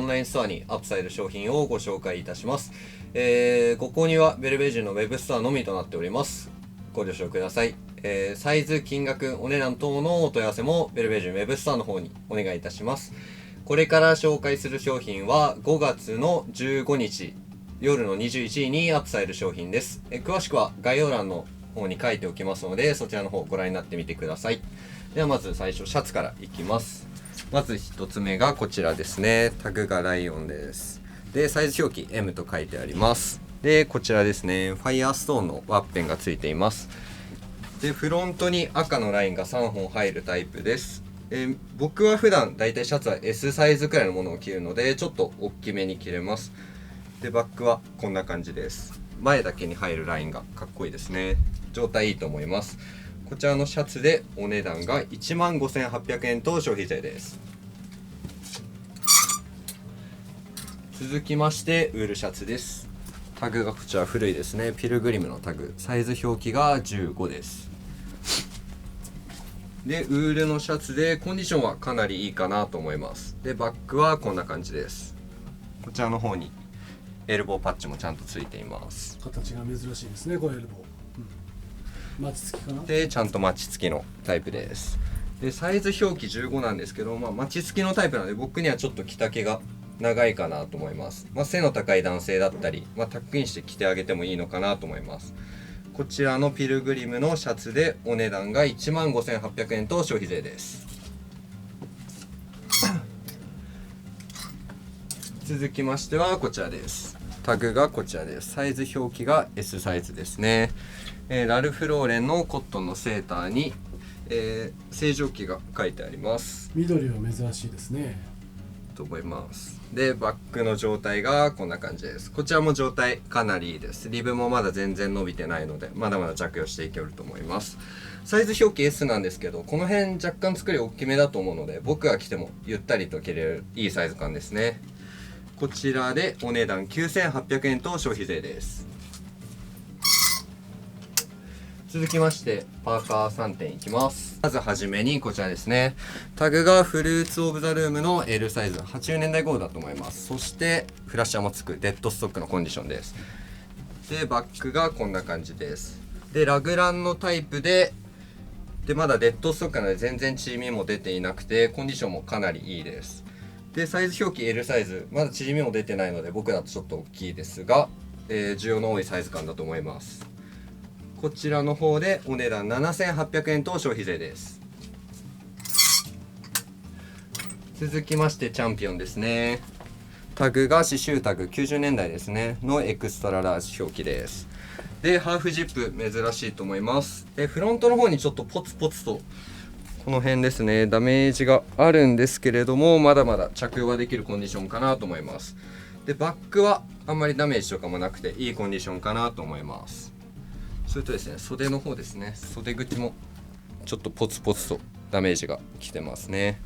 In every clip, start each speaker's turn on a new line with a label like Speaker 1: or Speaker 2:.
Speaker 1: ンラインストアにアップされる商品をご紹介いたします。ご購入はベルベージュのウェブストアのみとなっております。ご了承ください。サイズ、金額、お値段等のお問い合わせもベルベージュウェブストアの方にお願いいたします。これから紹介する商品は5月の15日夜の21時にアップされる商品です。詳しくは概要欄の方に書いておきますので、そちらの方をご覧になってみてください。ではまず最初シャツからいきます。まず1つ目がこちらですね。タグがライオンです。でサイズ表記 M と書いてあります。でこちらですね、ファイヤーストーンのワッペンがついています。でフロントに赤のラインが3本入るタイプです。僕は普段だいたいシャツは S サイズくらいのものを着るのでちょっと大きめに着れます。でバックはこんな感じです。前だけに入るラインがかっこいいですね。状態いいと思います。こちらのシャツでお値段が 15,800 円と消費税です。続きましてウールシャツです。タグがこちら古いですね。ピルグリムのタグ、サイズ表記が15です。でウールのシャツでコンディションはかなりいいかなと思います。でバックはこんな感じです。こちらの方にエルボーパッチもちゃんとついています。
Speaker 2: 形が珍しいですね、これエルボー、マチ付きかな。
Speaker 1: でちゃんとマチ付きのタイプです。でサイズ表記15なんですけど、マチ付きのタイプなので僕にはちょっと着丈が長いかなと思います。背の高い男性だったり、タックインして着てあげてもいいのかなと思います。こちらのピルグリムのシャツでお値段が 15,800 円と消費税です。続きましてはこちらです。タグがこちらです。サイズ表記が S サイズですね。ラルフローレンのコットンのセーターに、正常期が書いてあります。
Speaker 2: 緑は珍しいですね
Speaker 1: と思います。でバックの状態がこんな感じです。こちらも状態かなりいいです。リブもまだ全然伸びてないのでまだまだ着用していけると思います。サイズ表記 S なんですけど、この辺若干作り大きめだと思うので僕が着てもゆったりと着れるいいサイズ感ですね。こちらでお値段 9,800 円と消費税です。続きましてパーカー3点いきます。まずはじめにこちらですね。タグがフルーツオブザルームの L サイズ、80年代号だと思います。そしてフラッシャーもつくデッドストックのコンディションです。でバックがこんな感じです。でラグランのタイプでまだデッドストックなので全然縮みも出ていなくてコンディションもかなりいいです。でサイズ表記 L サイズ、まだ縮みも出てないので僕だとちょっと大きいですが、需要の多いサイズ感だと思います。こちらの方でお値段 7,800 円と消費税です。続きましてチャンピオンですね。タグが刺繍タグ90年代ですねのエクストララージ表記です。でハーフジップ珍しいと思います。でフロントの方にちょっとポツポツとこの辺ですねダメージがあるんですけれども、まだまだ着用はできるコンディションかなと思います。でバックはあんまりダメージとかもなくていいコンディションかなと思います。それとですね、袖の方ですね、袖口もちょっとポツポツとダメージがきてますね。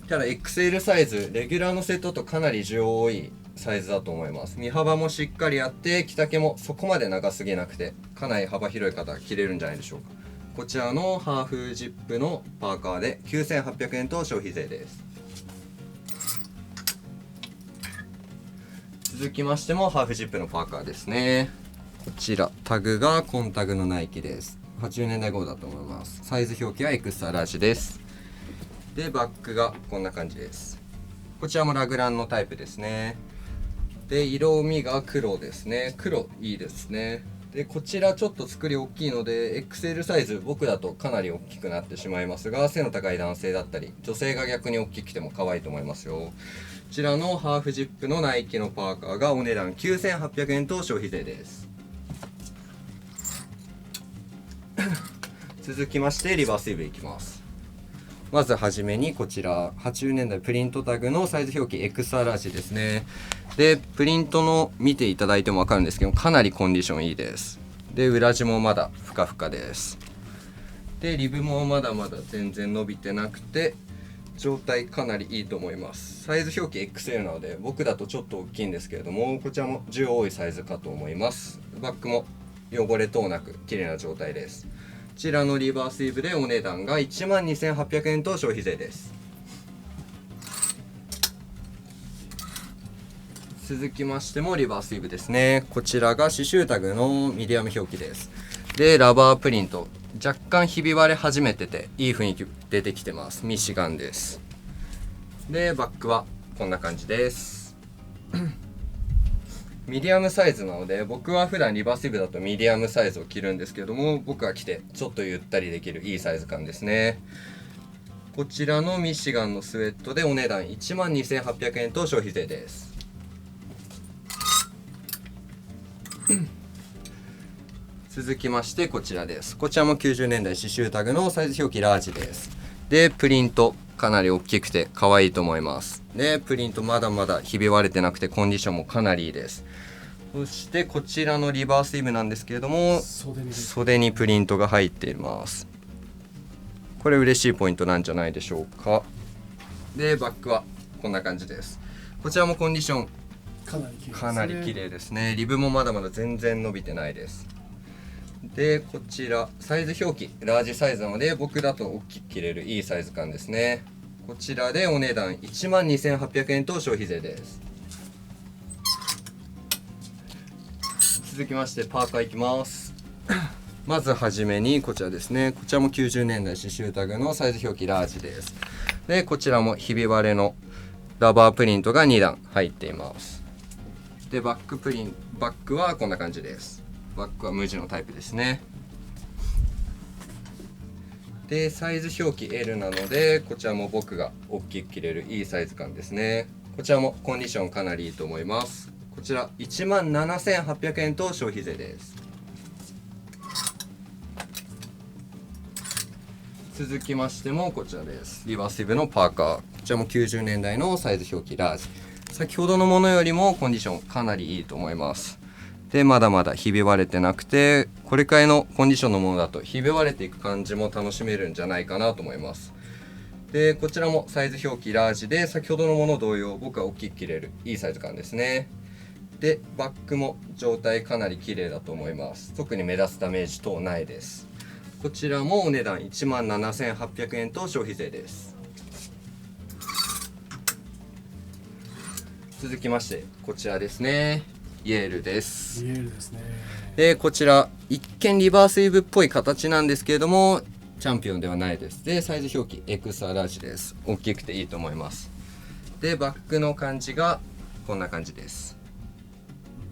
Speaker 1: ただ XL サイズレギュラーのセットとかなり需要多いサイズだと思います。身幅もしっかりあって着丈もそこまで長すぎなくてかなり幅広い方着れるんじゃないでしょうか。こちらのハーフジップのパーカーで 9,800 円と消費税です。続きましてもハーフジップのパーカーですね。こちらタグがコンタグのナイキです。80年代号だと思います。サイズ表記はエクストララージです。でバックがこんな感じです。こちらもラグランのタイプですね。で色味が黒ですね。黒いいですね。でこちらちょっと作り大きいので XL サイズ僕だとかなり大きくなってしまいますが、背の高い男性だったり女性が逆に大きくても可愛いと思いますよ。こちらのハーフジップのナイキのパーカーがお値段 9,800 円と消費税です。続きましてリバースイーブいきます。まずはじめにこちら80年代プリントタグのサイズ表記エクストララージですね。でプリントの見ていただいても分かるんですけどかなりコンディションいいです。で裏地もまだふかふかです。でリブもまだまだ全然伸びてなくて状態かなりいいと思います。サイズ表記 XL なので僕だとちょっと大きいんですけれども、こちらも需要多いサイズかと思います。バッグも汚れ等なく綺麗な状態です。こちらのリバースイーブでお値段が 12,800 円と消費税です。続きましてもリバースイーブですね。こちらが刺繍タグのミディアム表記です。でラバープリント、若干ひび割れ始めてていい雰囲気出てきてます。ミシガンです。でバックはこんな感じですミディアムサイズなので、僕は普段リバースイーブだとミディアムサイズを着るんですけども、僕は着てちょっとゆったりできるいいサイズ感ですね。こちらのミシガンのスウェットでお値段 12,800 円と消費税です。続きましてこちらです。こちらも90年代刺繍タグのサイズ表記ラージです。でプリントかなり大きくて可愛いと思います。でプリントまだまだひび割れてなくてコンディションもかなりいいです。そしてこちらのリバースイーブなんですけれども、袖にプリントが入っています。これ嬉しいポイントなんじゃないでしょうか。でバックはこんな感じです。こちらもコンディションかなり綺麗ですね。リブもまだまだ全然伸びてないです。でこちらサイズ表記ラージサイズなので、僕だと大きく着れるいいサイズ感ですね。こちらでお値段 12,800 円と消費税です。続きましてパーカーいきますまずはじめにこちらですね。こちらも90年代刺繍タグのサイズ表記ラージです。でこちらもひび割れのラバープリントが2段入っています。でバックはこんな感じです。バックは無地のタイプですね。でサイズ表記 L なので、こちらも僕が大きく着れるいいサイズ感ですね。こちらもコンディションかなりいいと思います。こちら 17,800 円と消費税です。続きましてもこちらです。リバーシブのパーカー、こちらも90年代のサイズ表記ラージ。先ほどのものよりもコンディションかなりいいと思います。でまだまだひび割れてなくて、これくらいのコンディションのものだとひび割れていく感じも楽しめるんじゃないかなと思います。でこちらもサイズ表記ラージで、先ほどのもの同様僕は大きく着れるいいサイズ感ですね。でバックも状態かなり綺麗だと思います。特に目立つダメージ等ないです。こちらもお値段 17,800 円と消費税です。続きましてこちらですね。イエールです。
Speaker 2: イエールですね。
Speaker 1: でこちら一見リバースイーブっぽい形なんですけれども、チャンピオンではないです。でサイズ表記エクストララージです。大きくていいと思います。でバックの感じがこんな感じです。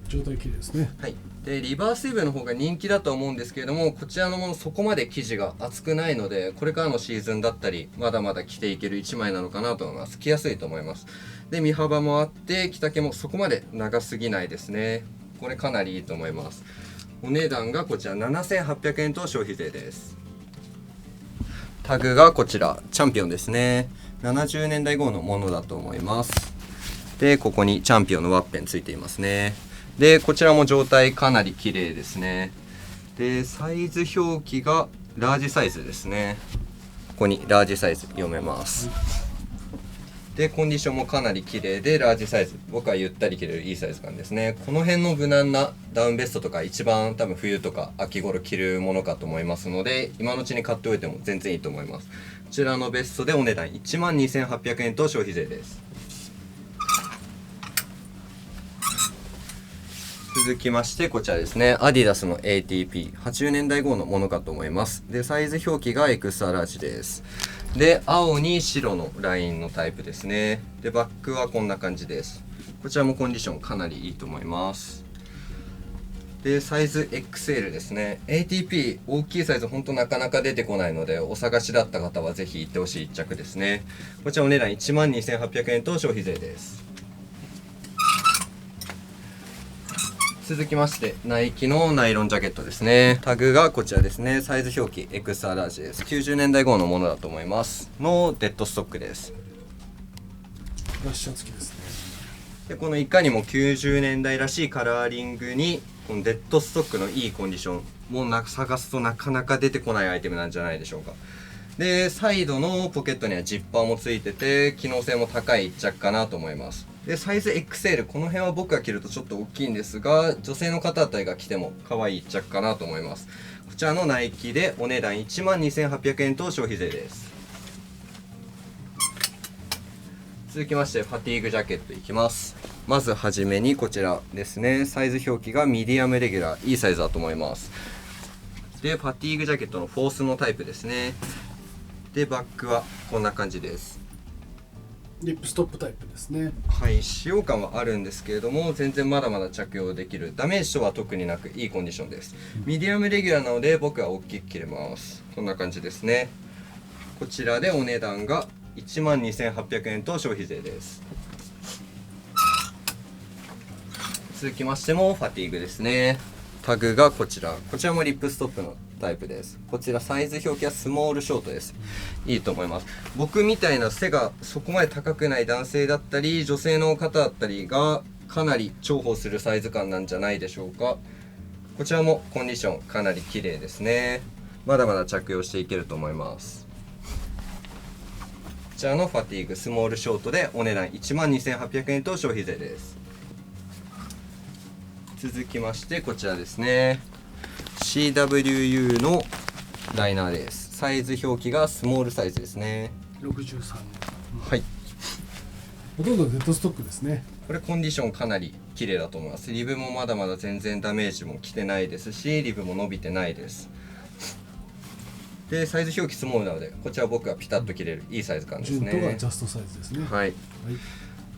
Speaker 2: 状態綺麗ですね。
Speaker 1: はい。でリバースイーブの方が人気だと思うんですけれども、こちらのものそこまで生地が厚くないので、これからのシーズンだったりまだまだ着ていける1枚なのかなと思います。着やすいと思います。で身幅もあって着丈もそこまで長すぎないですね。これかなりいいと思います。お値段がこちら 7,800 円と消費税です。タグがこちらチャンピオンですね。70年代号のものだと思います。でここにチャンピオンのワッペンついていますね。でこちらも状態かなり綺麗ですね。でサイズ表記がラージサイズですね。ここにラージサイズ読めます。でコンディションもかなり綺麗でラージサイズ、僕はゆったり着れるいいサイズ感ですね。この辺の無難なダウンベストとか一番多分冬とか秋頃着るものかと思いますので、今のうちに買っておいても全然いいと思います。こちらのベストでお値段 12,800 円と消費税です。続きましてこちらですね。アディダスの ATP80 年代号のものかと思います。でサイズ表記がエクストララージです。で青に白のラインのタイプですね。でバックはこんな感じです。こちらもコンディションかなりいいと思います。でサイズ XL ですね。 ATP 大きいサイズほんとなかなか出てこないので、お探しだった方はぜひ行ってほしい一着ですね。こちらお値段 12,800 円と消費税です。続きましてナイキのナイロンジャケットですね。タグがこちらですね。サイズ表記エクストララージです。90年代号のものだと思いますのデッドストックです。
Speaker 2: ラッシャー付きですね。
Speaker 1: でこのいかにも90年代らしいカラーリングにこのデッドストックのいいコンディションも探すとなかなか出てこないアイテムなんじゃないでしょうか。でサイドのポケットにはジッパーもついてて機能性も高い一着かなと思います。でサイズ XL、 この辺は僕が着るとちょっと大きいんですが、女性の方あたりが着ても可愛い一着かなと思います。こちらのナイキでお値段 12,800 円と消費税です。続きましてファティーグジャケットいきます。まずはじめにこちらですね。サイズ表記がミディアムレギュラー、いいサイズだと思います。でファティーグジャケットのフォースのタイプですね。でバックはこんな感じです。
Speaker 2: リップストップタイプですね。
Speaker 1: はい、使用感はあるんですけれども全然まだまだ着用できる、ダメージとは特になくいいコンディションです。ミディアムレギュラーなので僕は大きく切れます。こんな感じですね。こちらでお値段が12,800円と消費税です。続きましてもファティーグですね。タグがこちらもリップストップのタイプです。こちらサイズ表記はスモールショートです。いいと思います。僕みたいな背がそこまで高くない男性だったり女性の方だったりがかなり重宝するサイズ感なんじゃないでしょうか。こちらもコンディションかなり綺麗ですね。まだまだ着用していけると思います。こちらのファティーグスモールショートでお値段12,800円と消費税です。続きましてこちらですね。 CWU のライナーです。サイズ表記がスモールサイズですね。
Speaker 2: 63年、
Speaker 1: はい、
Speaker 2: ほとんどデッドストックですね。
Speaker 1: これコンディションかなり綺麗だと思います。リブもまだまだ全然ダメージもきてないですしリブも伸びてないです。でサイズ表記スモールなのでこちら僕はピタッと切れるいいサイズ感ですね。
Speaker 2: 純とがジャストサイズですね。
Speaker 1: はい、
Speaker 2: はい、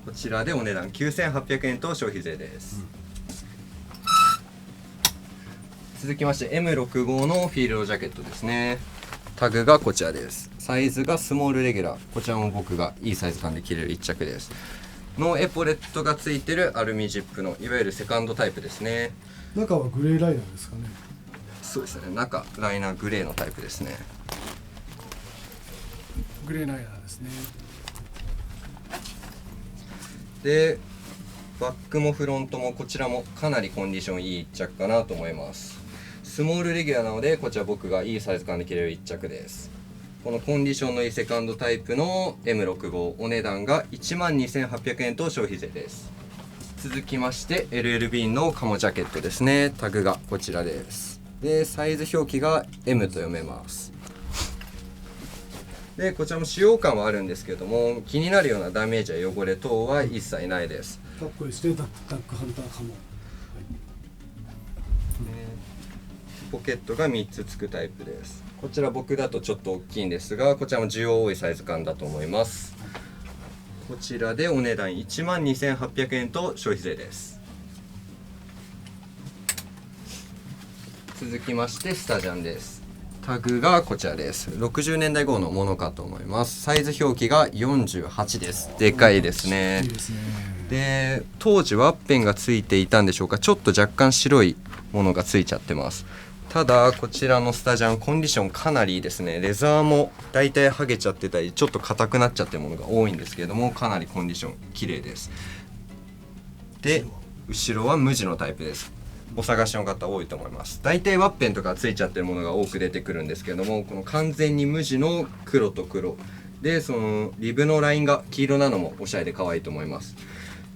Speaker 1: こちらでお値段9,800円と消費税です。続きまして M65 のフィールドジャケットですね。タグがこちらです。サイズがスモールレギュラー、こちらも僕がいいサイズ感で着れる一着です。ノーエポレットがついてるアルミジップのいわゆるセカンドタイプですね。
Speaker 2: 中はグレーライナーですかね。
Speaker 1: そうですね、中ライナーグレーのタイプですね。
Speaker 2: グレーライナーですね。
Speaker 1: でバックもフロントもこちらもかなりコンディションいい一着かなと思います。スモールレギュラーなのでこちら僕がいいサイズ感で着れる一着です。このコンディションのいいセカンドタイプの M65 お値段が12,800円と消費税です。続きまして LL ビーンのカモジャケットですね。タグがこちらです。でサイズ表記が M と読めます。でこちらも使用感はあるんですけども気になるようなダメージや汚れ等は一切ないです。
Speaker 2: かっこいいですね。ダックハンターカモ、
Speaker 1: ポケットが3つつくタイプです。こちら僕だとちょっと大きいんですがこちらも需要多いサイズ感だと思います。こちらでお値段12,800円と消費税です。続きましてスタジャンです。タグがこちらです。60年代号のものかと思います。サイズ表記が48です。でかいですね。
Speaker 2: いいですね。
Speaker 1: で当時ワッペンがついていたんでしょうか、ちょっと若干白いものがついちゃってます。ただこちらのスタジャンコンディションかなりいいですね。レザーもだいたい剥げちゃってたりちょっと硬くなっちゃってるものが多いんですけれどもかなりコンディション綺麗です。で後ろは無地のタイプです。お探しの方多いと思います。だいたいワッペンとかついちゃってるものが多く出てくるんですけれどもこの完全に無地の黒と黒でそのリブのラインが黄色なのもおしゃれで可愛いと思います。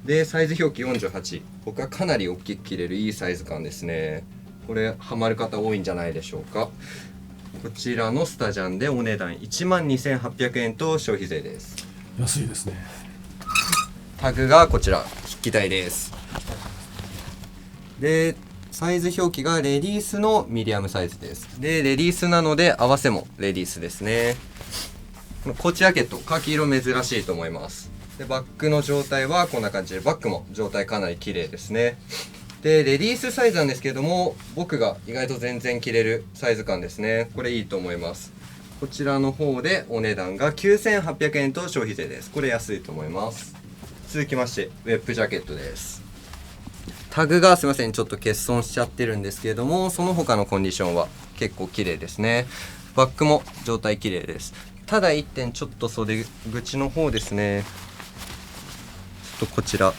Speaker 1: でサイズ表記48、僕はかなり大きく着れるいいサイズ感ですね。これハマる方多いんじゃないでしょうか。こちらのスタジャンでお値段12,800円と消費税です。
Speaker 2: 安いですね。
Speaker 1: タグがこちら筆記体です。でサイズ表記がレディースのミディアムサイズです。でレディースなので合わせもレディースですね。このコーチジャケットカキ色珍しいと思います。でバックの状態はこんな感じでバックも状態かなり綺麗ですね。でレディースサイズなんですけれども僕が意外と全然着れるサイズ感ですね。これいいと思います。こちらの方でお値段が9,800円と消費税です。これ安いと思います。続きましてウェップジャケットです。タグがすいませんちょっと欠損しちゃってるんですけれどもその他のコンディションは結構綺麗ですね。バックも状態綺麗です。ただ1点ちょっと袖口の方ですねちょっとこちら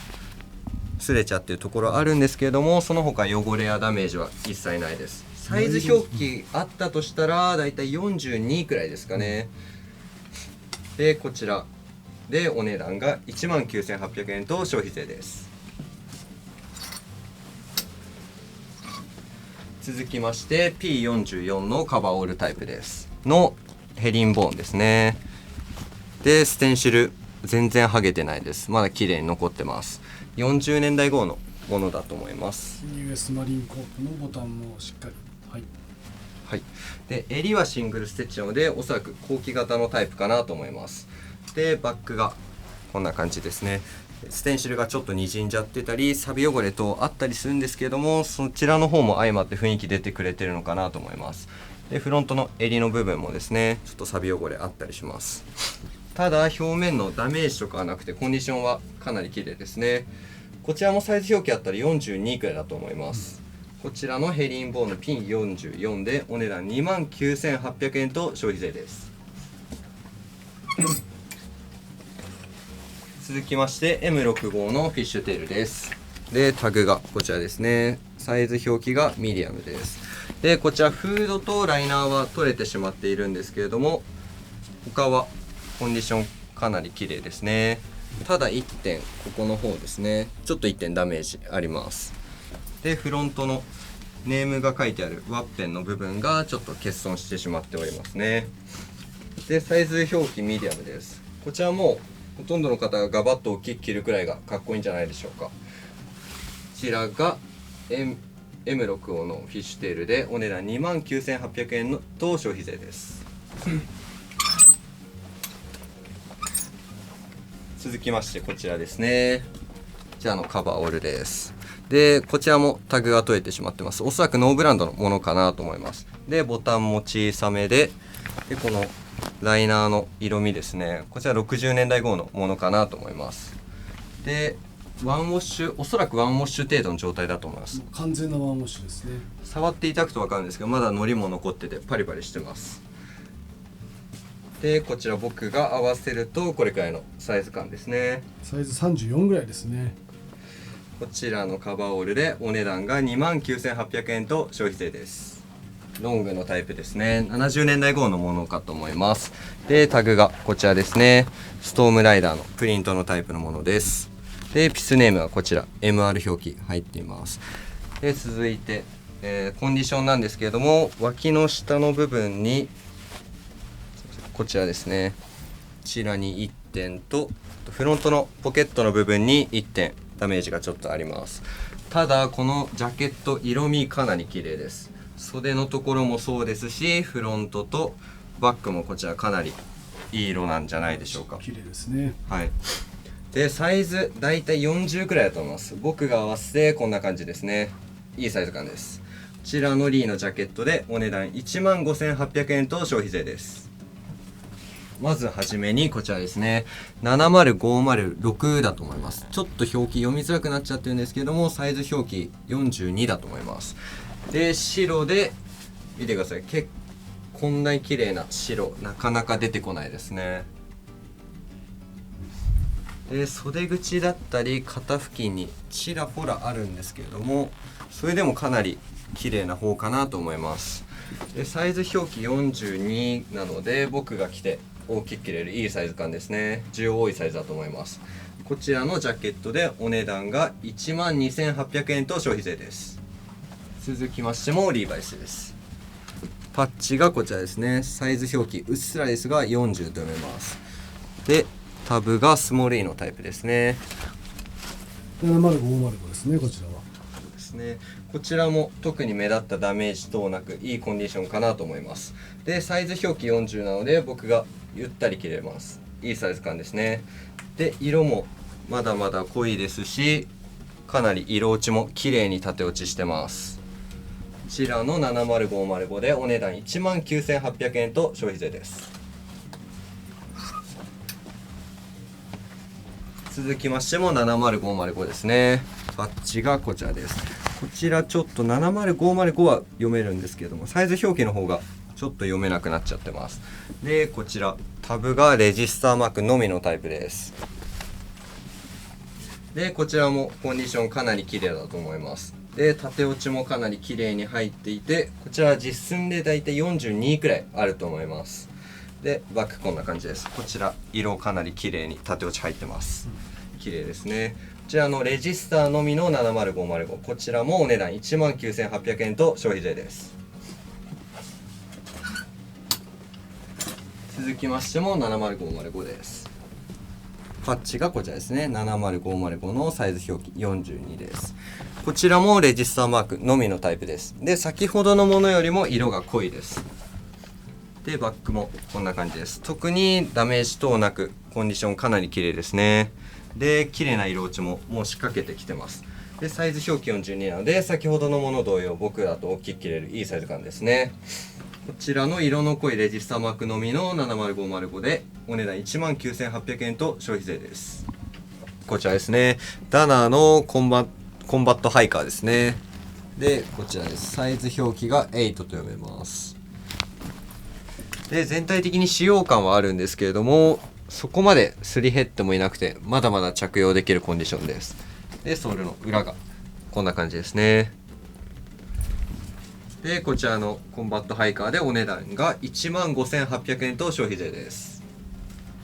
Speaker 1: 擦れちゃってるところあるんですけれどもその他汚れやダメージは一切ないです。サイズ表記あったとしたらだいたい42くらいですかね。でこちらでお値段が19,800円と消費税です。続きまして P44 のカバーオールタイプですのヘリンボーンですね。でステンシル全然剥げてないです。まだ綺麗に残ってます。40年代号のものだと思います。
Speaker 2: US マリンコープのボタンもしっかり、はい、
Speaker 1: はい、で襟はシングルステッチなのでおそらく後期型のタイプかなと思います。でバックがこんな感じですね。ステンシルがちょっとにじんじゃってたり錆汚れとあったりするんですけれども、そちらの方も相まって雰囲気出てくれてるのかなと思います。でフロントの襟の部分もですねちょっと錆汚れあったりします。ただ表面のダメージとかはなくてコンディションはかなり綺麗ですね。こちらもサイズ表記あったら42くらいだと思います。こちらのヘリンボーンのピン44でお値段29,800円と消費税です。続きまして M65 のフィッシュテールです。でタグがこちらですね。サイズ表記がミディアムです。でこちらフードとライナーは取れてしまっているんですけれども、他はコンディションかなり綺麗ですね。ただ1点ここの方ですね、ちょっと1点ダメージあります。でフロントのネームが書いてあるワッペンの部分がちょっと欠損してしまっておりますね。でサイズ表記ミディアムです。こちらもほとんどの方がガバッと大きく着るくらいがかっこいいんじゃないでしょうか。こちらが M65 のフィッシュテールでお値段29,800円のと消費税です。続きましてこちらですね。こちらのカバーオールです。でこちらもタグが取れてしまってます。おそらくノーブランドのものかなと思います。でボタンも小さめで、このライナーの色味ですね、こちら60年代号のものかなと思います。でワンウォッシュ、おそらくワンウォッシュ程度の状態だと思います。
Speaker 2: 完全なワンウォッシュですね。
Speaker 1: 触っていただくと分かるんですけど、まだ糊も残っててパリパリしてます。でこちら僕が合わせるとこれくらいのサイズ感ですね。
Speaker 2: サイズ34ぐらいですね。
Speaker 1: こちらのカバーオールでお値段が29,800円と消費税です。ロングのタイプですね。70年代号のものかと思います。でタグがこちらですね。ストームライダーのプリントのタイプのものです。でピスネームはこちら MR 表記入っています。で続いて、コンディションなんですけれども、脇の下の部分にこちらですね、こちらに1点とフロントのポケットの部分に1点ダメージがちょっとあります。ただこのジャケット色味かなり綺麗です。袖のところもそうですし、フロントとバックもこちらかなりいい色なんじゃないでしょうか。
Speaker 2: 綺麗ですね。
Speaker 1: はい。でサイズだいたい40くらいだと思います。僕が合わせてこんな感じですね。いいサイズ感です。こちらのリーのジャケットでお値段15,800円と消費税です。まずはじめにこちらですね、70506だと思います。ちょっと表記読みづらくなっちゃってるんですけども、サイズ表記42だと思います。で白で見てください。こんなに綺麗な白なかなか出てこないですね。で袖口だったり肩付近にちらほらあるんですけれども、それでもかなり綺麗な方かなと思います。でサイズ表記42なので僕が着て大きく着れるいいサイズ感ですね。需要多いサイズだと思います。こちらのジャケットでお値段が12,800円と消費税です。続きましてもリーバイスです。パッチがこちらですね。サイズ表記うっすらですが40と読めます。でタブがスモール E のタイプですね。
Speaker 2: 70505ですね、こちらは。
Speaker 1: そうですね。こちらも特に目立ったダメージ等なくいいコンディションかなと思います。でサイズ表記40なので僕がゆったり着れます。いいサイズ感ですね。で色もまだまだ濃いですし、かなり色落ちも綺麗に縦落ちしてます。こちらの70505でお値段19,800円と消費税です。続きましても70505ですね。バッジがこちらです。こちらちょっと70505は読めるんですけれども、サイズ表記の方がちょっと読めなくなっちゃってます。でこちらタブがレジスターマークのみのタイプです。でこちらもコンディションかなり綺麗だと思います。で縦落ちもかなり綺麗に入っていて、こちら実寸でだいたい42くらいあると思います。でバックこんな感じです。こちら色かなり綺麗に縦落ち入ってます。綺麗ですね。こちらのレジスターのみの70505、こちらもお値段19,800円と消費税です。続きましても70505です。パッチがこちらですね。70505のサイズ表記42です。こちらもレジスターマークのみのタイプです。で、先ほどのものよりも色が濃いです。で、バックもこんな感じです。特にダメージ等なくコンディションかなり綺麗ですね。で、綺麗な色落ちももう仕掛けてきてます。で、サイズ表記42なので、先ほどのもの同様、僕だと大きく切れるいいサイズ感ですね。こちらの色の濃いレジスターマークのみの70505で、お値段 19,800 円と消費税です。こちらですね。ダナーのコンバットハイカーですね。で、こちらです。サイズ表記が8と読めます。で、全体的に使用感はあるんですけれども、そこまですり減ってもいなくて、まだまだ着用できるコンディションです。で、ソールの裏がこんな感じですね。で、こちらのコンバットハイカーでお値段が 15,800 円と消費税です。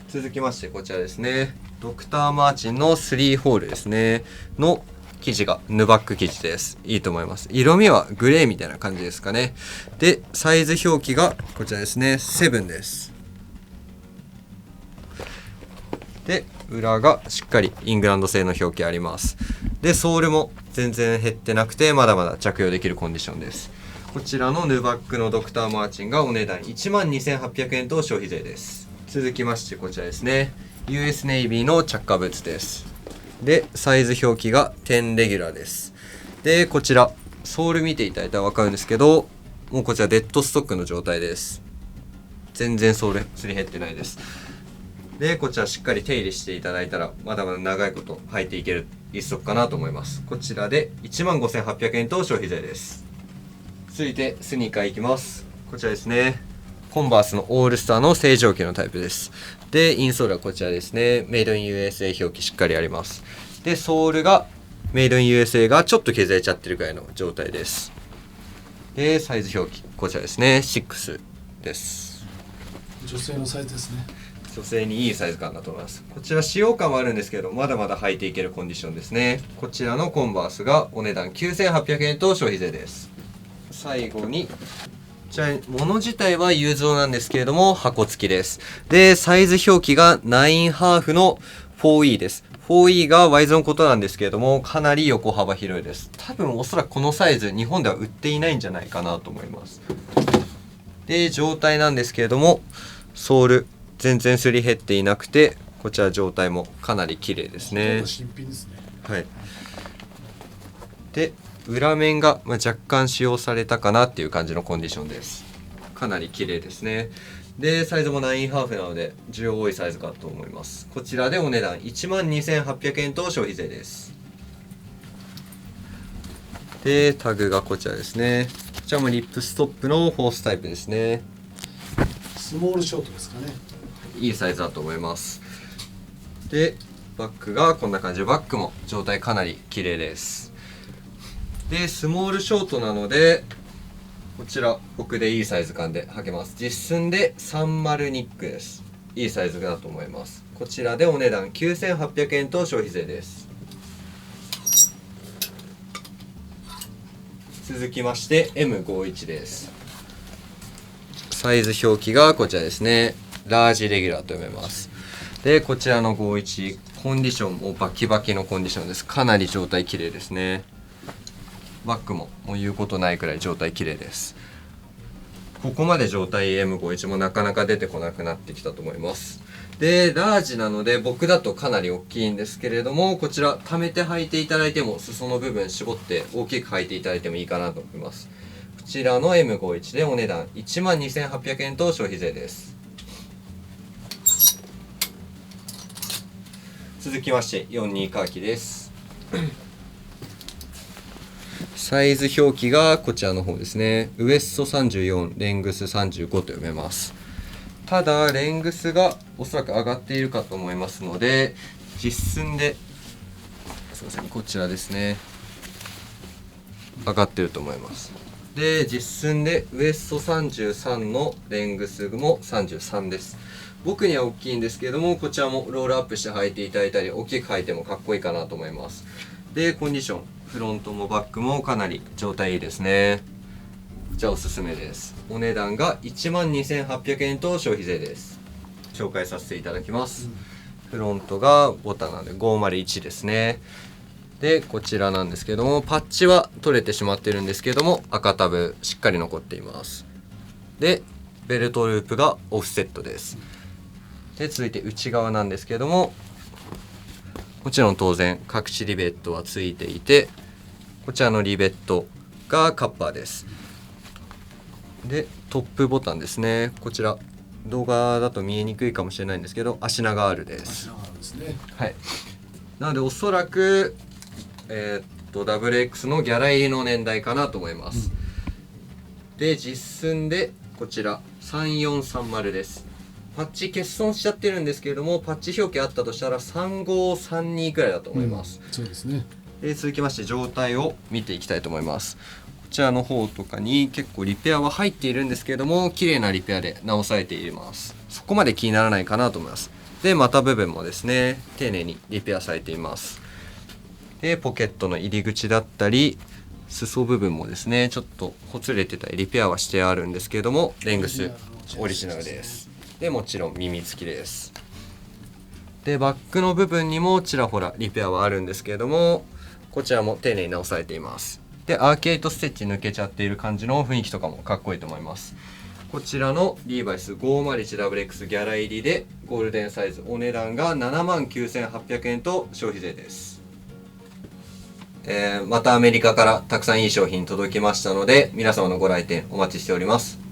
Speaker 1: 続きましてこちらですね。ドクターマーチンの3ホールですね。の生地がヌバック生地です。いいと思います。色味はグレーみたいな感じですかね。で、サイズ表記がこちらですね。7です。で、裏がしっかりイングランド製の表記あります。で、ソールも全然減ってなくて、まだまだ着用できるコンディションです。こちらのヌバックのドクターマーチンがお値段 12,800 円と消費税です。続きましてこちらですね。US ネイビーのチャッカーブーツです。で、サイズ表記が10レギュラーです。で、こちら、ソール見ていただいたらわかるんですけど、もうこちらデッドストックの状態です。全然ソールすり減ってないです。で、こちらしっかり手入れしていただいたら、まだまだ長いこと履いていける一足かなと思います。こちらで 15,800 円と消費税です。続いてスニーカーいきます。こちらですね。コンバースのオールスターの正常期のタイプです。で、インソールはこちらですね。メイドイン USA 表記しっかりあります。で、ソールがメイドイン USA がちょっと削れちゃってるくらいの状態です。で、サイズ表記、こちらですね。6です。
Speaker 2: 女性のサイズですね。
Speaker 1: 女性にいいサイズ感だと思います。こちら使用感はあるんですけど、まだまだ履いていけるコンディションですね。こちらのコンバースがお値段 9,800 円と消費税です。最後に、じゃあ物自体はユーゾーなんですけれども、箱付きです。で、サイズ表記が9ハーフの 4E です。4E がワイズのことなんですけれども、かなり横幅広いです。多分おそらくこのサイズ、日本では売っていないんじゃないかなと思います。で、状態なんですけれども、ソール、全然すり減っていなくて、こちら状態もかなり綺麗ですね。
Speaker 2: 新品ですね。
Speaker 1: はい。で、裏面が若干使用されたかなっていう感じのコンディションです。かなり綺麗ですね。で、サイズも9ハーフなので需要多いサイズかと思います。こちらでお値段 12,800 円と消費税です。で、タグがこちらですね。こちらもリップストップのフォースタイプですね。
Speaker 2: スモールショートですかね。
Speaker 1: いいサイズだと思います。で、バッグがこんな感じで、バッグも状態かなり綺麗です。で、スモールショートなので、こちら僕でいいサイズ感で履けます。実寸で30ニックです。いいサイズだと思います。こちらでお値段 9,800 円と消費税です。続きまして M51 です。サイズ表記がこちらですね。ラージレギュラーと読めます。で、こちらの51、コンディションもバキバキのコンディションです。かなり状態綺麗ですね。バッグももう言うことないくらい状態綺麗です。ここまで状態 M51 もなかなか出てこなくなってきたと思います。で、ラージなので僕だとかなり大きいんですけれども、こちら溜めて履いていただいても、裾の部分絞って大きく履いていただいてもいいかなと思います。こちらの M51 でお値段 12,800 円と消費税です。続きまして42カーキです。サイズ表記がこちらの方ですね。ウエスト34、レングス35と読めます。ただレングスがおそらく上がっているかと思いますので、実寸ですいません、こちらですね、上がってると思います。で、実寸でウエスト33のレングスも33です。僕には大きいんですけれども、こちらもロールアップして履いていただいたり、大きく履いてもかっこいいかなと思います。で、コンディション、フロントもバックもかなり状態いいですね。じゃあおすすめです。お値段が 12,800 円と消費税です。紹介させていただきます。フロントがボタンなので501ですね。でこちらなんですけども、パッチは取れてしまってるんですけども、赤タブしっかり残っています。でベルトループがオフセットです。で続いて内側なんですけども、もちろん当然隠しリベットはついていて、こちらのリベットがカッパーです。でトップボタンですね。こちら動画だと見えにくいかもしれないんですけど、足長 R です。
Speaker 2: 足長 R ですね。
Speaker 1: はい。なのでおそらくWX のギャラ入りの年代かなと思います。で実寸でこちら3430です。パッチ欠損しちゃってるんですけれども、パッチ表記あったとしたら3532くらいだと思います。
Speaker 2: そうですね。
Speaker 1: で続きまして状態を見ていきたいと思います。こちらの方とかに結構リペアは入っているんですけれども、綺麗なリペアで直されています。そこまで気にならないかなと思います。で股部分もですね、丁寧にリペアされています。でポケットの入り口だったり裾部分もですね、ちょっとほつれてたりリペアはしてあるんですけれども、レングスオリジナルです。でもちろん耳付きです。でバックの部分にもちらほらリペアはあるんですけれども、こちらも丁寧に直されています。でアーケードステッチ抜けちゃっている感じの雰囲気とかもかっこいいと思います。こちらのリーバイス 501WX ギャラ入りでゴールデンサイズ、お値段が79,800円と消費税です。またアメリカからたくさんいい商品届きましたので、皆様のご来店お待ちしております。